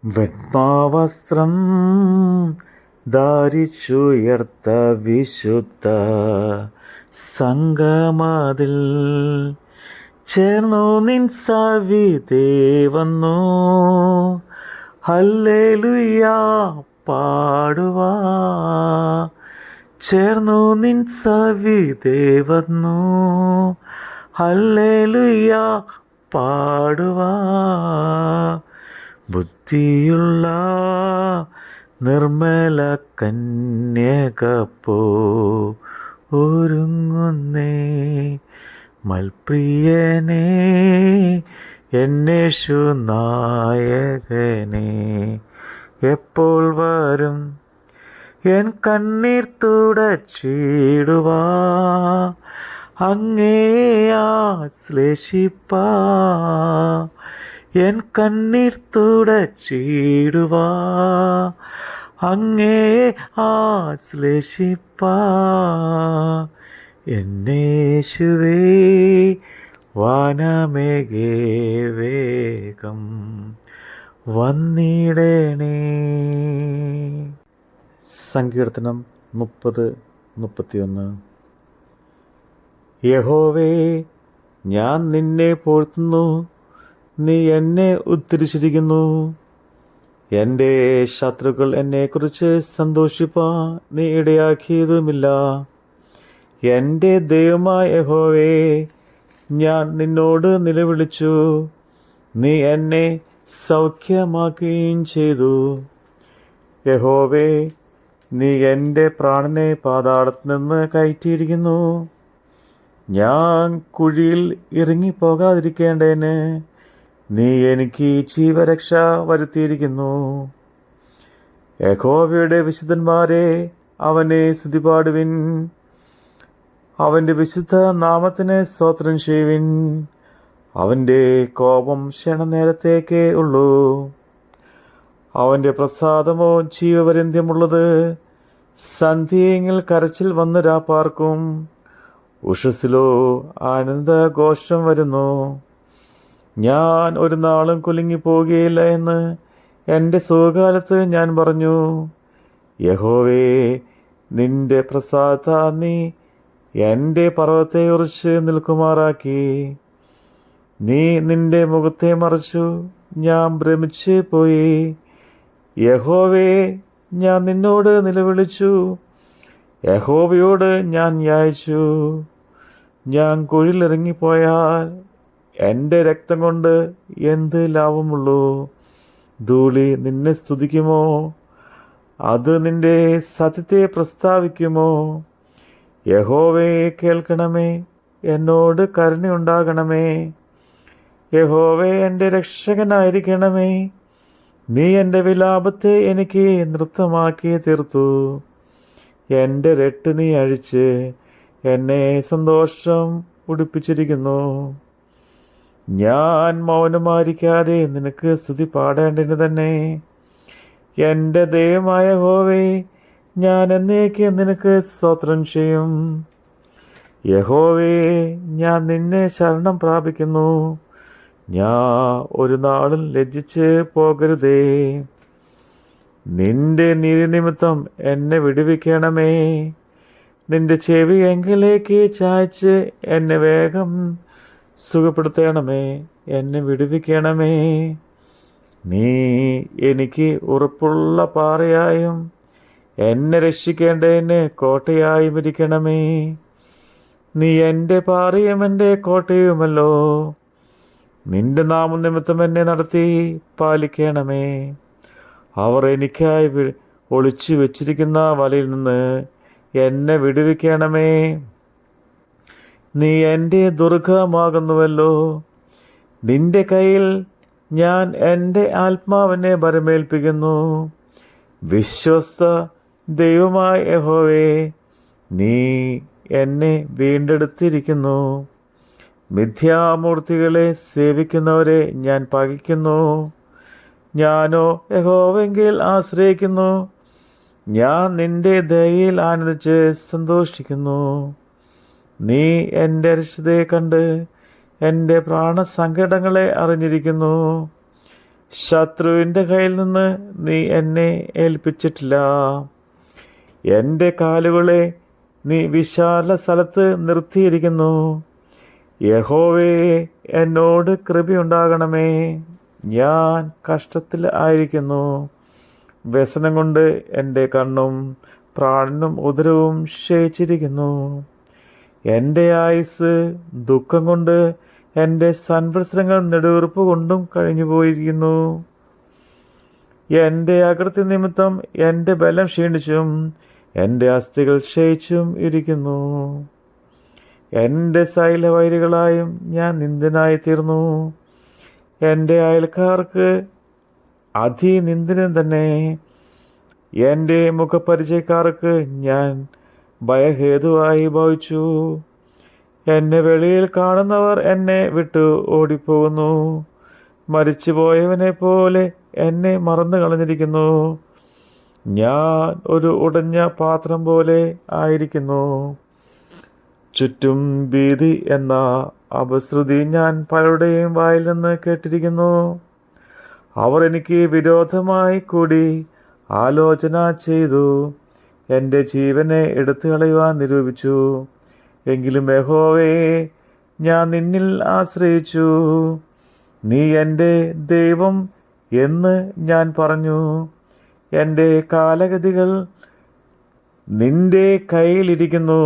വെണ്മാവസ്ത്രം ധരിച്ചുയർത്ത വിശുദ്ധ സംഗമതിൽ ചേർന്നു നിൻ സവിധേ വന്നു ഹല്ലേലൂയ പാടുവാ. ചേർന്നു നിൻ സവിധേ വന്നു ഹല്ലേലൂയ പാടുവാ. ബുദ്ധിയുള്ള നിർമ്മല കന്യകപ്പോ ഒരുങ്ങുന്നേ മൽപ്രിയനേ എന്നേശു നായകനേ. എപ്പോൾ വരും എൻ കണ്ണീർ തുടച്ചിടുവാ അങ്ങേ ആശ്ലേഷിപ്പാ. എൻ കണ്ണീർ തുടച്ചിടുവാ അങ്ങേ ആശ്ലേഷിപ്പാ. എന്നേശുവേ വാനമേഘേ വേഗം വന്നിടണേ. സങ്കീർത്തനം 30-31. യഹോവേ, ഞാൻ നിന്നെ പോഴ്ത്തുന്നു, നീ എന്നെ ഉദ്ധരിച്ചിരിക്കുന്നു. എൻ്റെ ശത്രുക്കൾ എന്നെക്കുറിച്ച് സന്തോഷിപ്പാൻ നീ ഇടയാക്കിയതുമില്ല. എൻ്റെ ദൈവമായ യഹോവേ, ഞാൻ നിന്നോട് നിലവിളിച്ചു, നീ എന്നെ സൗഖ്യമാക്കുകയും ചെയ്തു. യഹോവേ, നീ എൻ്റെ പ്രാണനെ പാതാളത്തിൽ നിന്ന് കയറ്റിയിരിക്കുന്നു. ഞാൻ കുഴിയിൽ ഇറങ്ങിപ്പോകാതിരിക്കേണ്ടതിന് നീ എനിക്ക് ജീവരക്ഷ വരുത്തിയിരിക്കുന്നു. യഹോവയുടെ വിശുദ്ധന്മാരെ, അവനെ സ്തുതിപാടുവിൻ. അവൻ്റെ വിശുദ്ധ നാമത്തിന് സ്തോത്രം ചെയ്യുവിൻ. അവൻ്റെ കോപം ക്ഷണനേരത്തേക്കേ ഉള്ളൂ, അവൻ്റെ പ്രസാദമോ ജീവപര്യന്തമുള്ളത്. സന്ധ്യയെങ്കിൽ കരച്ചിൽ വന്നു രാപ്പാർക്കും, ഉഷസ്സിലോ ആനന്ദഘോഷം വരുന്നു. ഞാൻ ഒരു നാളും കുലുങ്ങിപ്പോകുകയില്ല എന്ന് എൻ്റെ സുഖകാലത്ത് ഞാൻ പറഞ്ഞു. യഹോവേ, നിന്റെ പ്രസാദ നീ എൻ്റെ പർവ്വതത്തെ ഉറച്ച് നിൽക്കുമാറാക്കി. നീ നിന്റെ മുഖത്തെ മറച്ചു, ഞാൻ ഭ്രമിച്ച് പോയി. യഹോവേ, ഞാൻ നിന്നോട് നിലവിളിച്ചു, യഹോവയോട് ഞാൻ യാചിച്ചു. ഞാൻ കുഴിയിലിറങ്ങിപ്പോയാൽ എൻ്റെ രക്തം കൊണ്ട് എന്ത് ലാഭമുള്ളൂ? ധൂളി നിന്നെ സ്തുതിക്കുമോ? അത് നിന്റെ സത്യത്തെ പ്രസ്താവിക്കുമോ? യഹോവേ, കേൾക്കണമേ, എന്നോട് കരുണയുണ്ടാകണമേ. യഹോവേ, എൻ്റെ രക്ഷകനായിരിക്കണമേ. നീ എൻ്റെ വിലാപത്തെ എനിക്ക് നൃത്തമാക്കി തീർത്തു. എൻ്റെ രട്ട് നീ അഴിച്ച് എന്നെ സന്തോഷം ഉടുപ്പിച്ചിരിക്കുന്നു. ഞാൻ മൗനമായിരിക്കാതെ നിനക്ക് സ്തുതി പാടേണ്ടതിന് തന്നെ. എൻ്റെ ദൈവമായ യഹോവേ, ഞാൻ എന്നേക്ക് നിനക്ക് സ്തോത്രം ചെയ്യും. യഹോവേ, ഞാൻ നിന്നെ ശരണം പ്രാപിക്കുന്നു. ഞാൻ ഒരു നാളും ലജ്ജിച്ച് പോകരുതേ. നിന്റെ നീതി നിമിത്തം എന്നെ വിടുവിക്കണമേ. നിന്റെ ചെവി എങ്കിലേക്ക് ചായ്ച്ച് എന്നെ വേഗം സുഖപ്പെടുത്തണമേ. എന്നെ വിടുവിക്കണമേ. നീ എനിക്ക് ഉറപ്പുള്ള പാറയായും എന്നെ രക്ഷിക്കേണ്ടതിന് കോട്ടയായും ഇരിക്കണമേ. നീ എൻ്റെ പാറയും എൻ്റെ കോട്ടയുമല്ലോ. നിന്റെ നാമനിമിത്തം എന്നെ നടത്തി പാലിക്കണമേ. അവർ എനിക്കായി ഒളിച്ചു വെച്ചിരിക്കുന്ന വലയിൽ നിന്ന് എന്നെ വിടുവിക്കണമേ. നീ എൻ്റെ ദുർഗമാകുന്നുവല്ലോ. നിന്റെ കയ്യിൽ ഞാൻ എൻ്റെ ആത്മാവിനെ ഭരമേൽപ്പിക്കുന്നു. വിശ്വസ്ത ദൈവമായ യഹോവേ, നീ എന്നെ വീണ്ടെടുത്തിരിക്കുന്നു. മിഥ്യാമൂർത്തികളെ സേവിക്കുന്നവരെ ഞാൻ പകയ്ക്കുന്നു. ഞാനോ യഹോവെങ്കിൽ ആശ്രയിക്കുന്നു. ഞാൻ നിന്റെ ദയയിൽ ആനന്ദിച്ച് സന്തോഷിക്കുന്നു. നീ എൻ്റെ രക്ഷതയെ കണ്ട് എൻ്റെ പ്രാണസങ്കടങ്ങളെ അറിഞ്ഞിരിക്കുന്നു. ശത്രുവിൻ്റെ കയ്യിൽ നിന്ന് നീ എന്നെ ഏൽപ്പിച്ചിട്ടില്ല. എൻ്റെ കാലുകളെ നീ വിശാല സ്ഥലത്ത് നിർത്തിയിരിക്കുന്നു. യഹോവേ, എന്നോട് കൃപയുണ്ടാകണമേ. ഞാൻ കഷ്ടത്തിൽ ആയിരിക്കുന്നു. വ്യസനം കൊണ്ട് എൻ്റെ കണ്ണും പ്രാണനും ഉദരവും ക്ഷയിച്ചിരിക്കുന്നു. എൻ്റെ ആയുസ് ദുഃഖം കൊണ്ട് എൻ്റെ സംവത്സരങ്ങൾ നെടുവീർപ്പ് കൊണ്ടും കഴിഞ്ഞു പോയിരിക്കുന്നു. എൻ്റെ അകൃത്യ നിമിത്തം എൻ്റെ ബലം ക്ഷീണിച്ചും എൻ്റെ അസ്ഥികൾ ക്ഷയിച്ചും ഇരിക്കുന്നു. എൻ്റെ ശൈലവൈരികളായും ഞാൻ നിന്ദനായി തീർന്നു. എൻ്റെ അയൽക്കാർക്ക് അതിനിന്ദനം തന്നെ. എൻ്റെ മുഖപരിചയക്കാർക്ക് ഞാൻ ഭയഹേതുവായി ഭവിച്ചു. എന്നെ വെളിയിൽ കാണുന്നവർ എന്നെ വിട്ടു ഓടിപ്പോകുന്നു. മരിച്ചുപോയവനെ പോലെ എന്നെ മറന്നു കളഞ്ഞിരിക്കുന്നു. ഞാൻ ഒരു ഉടഞ്ഞ പാത്രം പോലെ ആയിരിക്കുന്നു. ചുറ്റും ഭീതി എന്ന അപശ്രുതി ഞാൻ പലരുടെയും വായിൽ നിന്ന് കേട്ടിരിക്കുന്നു. അവർ എനിക്ക് വിരോധമായി കൂടി ആലോചന ചെയ്തു. എൻ്റെ ജീവനെ എടുത്തു കളയുവാൻ നിരൂപിച്ചു. എങ്കിലും യഹോവേ, ഞാൻ നിന്നിൽ ആശ്രയിച്ചു. നീ എൻ്റെ ദൈവം എന്ന് ഞാൻ പറഞ്ഞു. എൻ്റെ കാലഗതികൾ നിന്റെ കയ്യിലിരിക്കുന്നു.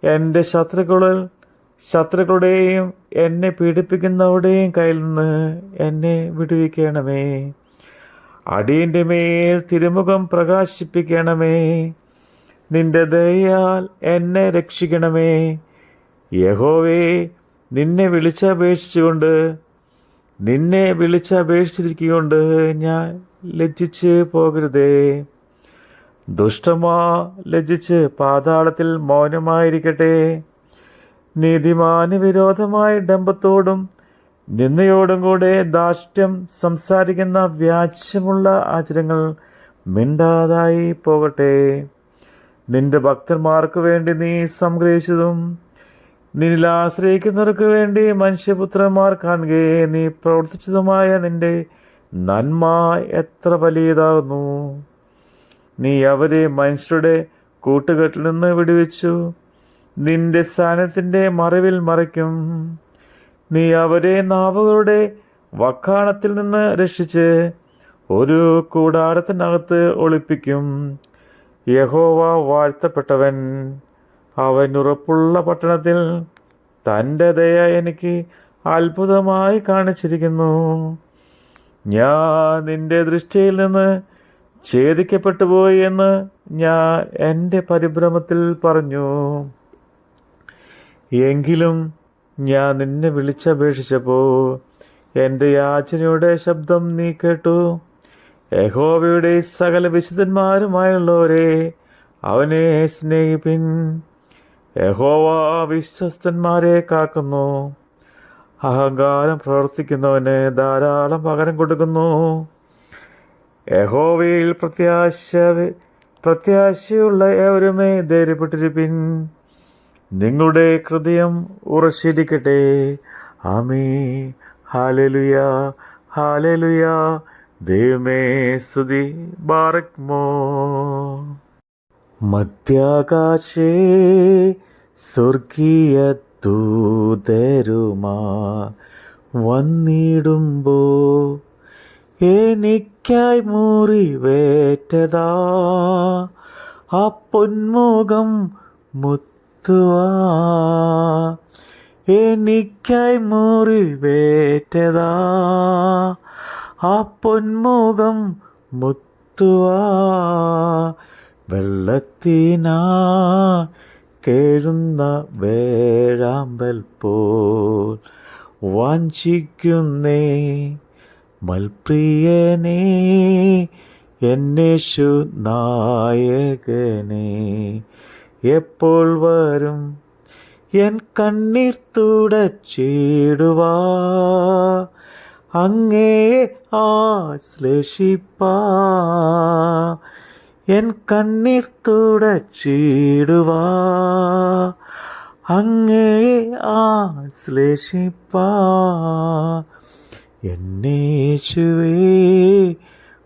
എൻ്റെ ശത്രുക്കളുടെയും എന്നെ പീഡിപ്പിക്കുന്നവരുടെയും കയ്യിൽ നിന്ന് എന്നെ വിടുവിക്കണമേ. അടിയൻ്റെ മേൽ തിരുമുഖം പ്രകാശിപ്പിക്കണമേ. നിന്റെ ദയയാൽ എന്നെ രക്ഷിക്കണമേ. യഹോവേ, നിന്നെ വിളിച്ചപേക്ഷിച്ചിരിക്കൊണ്ട് ഞാൻ ലജ്ജിച്ച് പോകരുതേ. ദുഷ്ടമാ ലജ്ജിച്ച് പാതാളത്തിൽ മൗനമായിരിക്കട്ടെ. നീതിമാന് വിരോധമായി ഡംഭത്തോടും നിന്നയോടും കൂടെ ധാർഷ്ട്യം സംസാരിക്കുന്ന വ്യാജ്യമുള്ള ആചരങ്ങൾ മിണ്ടാതായി പോകട്ടെ. നിന്റെ ഭക്തന്മാർക്ക് വേണ്ടി നീ സംഗ്രഹിച്ചതും നിന്നിൽ ആശ്രയിക്കുന്നവർക്ക് വേണ്ടി മനുഷ്യപുത്രന്മാർ കാണുകയെ നീ പ്രവർത്തിച്ചതുമായ നിന്റെ നന്മ എത്ര വലിയതാകുന്നു. നീ അവരെ മനുഷ്യരുടെ കൂട്ടുകെട്ടിൽ നിന്ന് വിടുവിച്ചു. നിന്റെ സാന്നിധ്യത്തിൻ്റെ മറവിൽ മറയ്ക്കും. നീ അവരെ നാവുകളുടെ വക്കാണത്തിൽ നിന്ന് രക്ഷിച്ച് ഒരു കൂടാരത്തിനകത്ത് ഒളിപ്പിക്കും. യഹോവ വാഴ്ത്തപ്പെട്ടവൻ. അവൻ ഉറപ്പുള്ള പട്ടണത്തിൽ തൻ്റെ ദയ എനിക്ക് അത്ഭുതമായി കാണിച്ചിരിക്കുന്നു. ഞാൻ നിന്റെ ദൃഷ്ടിയിൽ നിന്ന് ഛേദിക്കപ്പെട്ടു പോയി എന്ന് ഞാൻ എൻ്റെ പരിഭ്രമത്തിൽ പറഞ്ഞു. എങ്കിലും ഞാൻ നിന്നെ വിളിച്ചപേക്ഷിച്ചപ്പോൾ എൻ്റെ യാചനയുടെ ശബ്ദം നീ കേട്ടു. യഹോവയുടെ സകല വിശുദ്ധന്മാരുമായുള്ളവരെ, അവനെ സ്നേഹിപ്പിൻ. യഹോവ വിശ്വസ്തന്മാരെ കാക്കുന്നു. അഹങ്കാരം പ്രവർത്തിക്കുന്നവന് ധാരാളം പകരം കൊടുക്കുന്നു. യഹോവയിൽ പ്രത്യാശയുള്ള ഏവരുമേ ധൈര്യപ്പെട്ടിരിപ്പിൻ. നിങ്ങളുടെ ഹൃദയം ഉറച്ചിരിക്കട്ടെ. ആമേൻ. Hallelujah, hallelujah. ദൈവമേ സ്തുതി. ബാറക്മോ. മധ്യാകാശേ സ്വർഗീയ ദൂതരുമാ വന്നിടുമ്പോ എനിക്കായി മുറിവേറ്റതാ ആ പൊന്മുഖം മുത്തുവാ. എനിക്കായി മുറിവേറ്റതാ ആ പൊന്മുഖം മുത്തുവാ. വെള്ളത്തിനാ കേഴുന്ന വേഴാമ്പൽ പോൽ വാഞ്ചിക്കുന്നേ മൽപ്രിയനേ, എന്നേശു നായകനേ. എപ്പോൾ വരും എൻ കണ്ണീർ തുടച്ചിടുവാ, അങ്ങേ ആശ്ലേഷിപ്പാ. എൻ കണ്ണീർ തുടച്ചിടുവാ, അങ്ങേ ആശ്ലേഷിപ്പാ. എന്നേശുവേ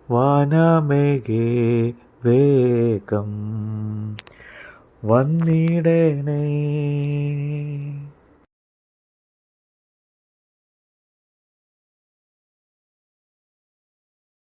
വാനമേഘേ വേഗം വന്നിടണേ.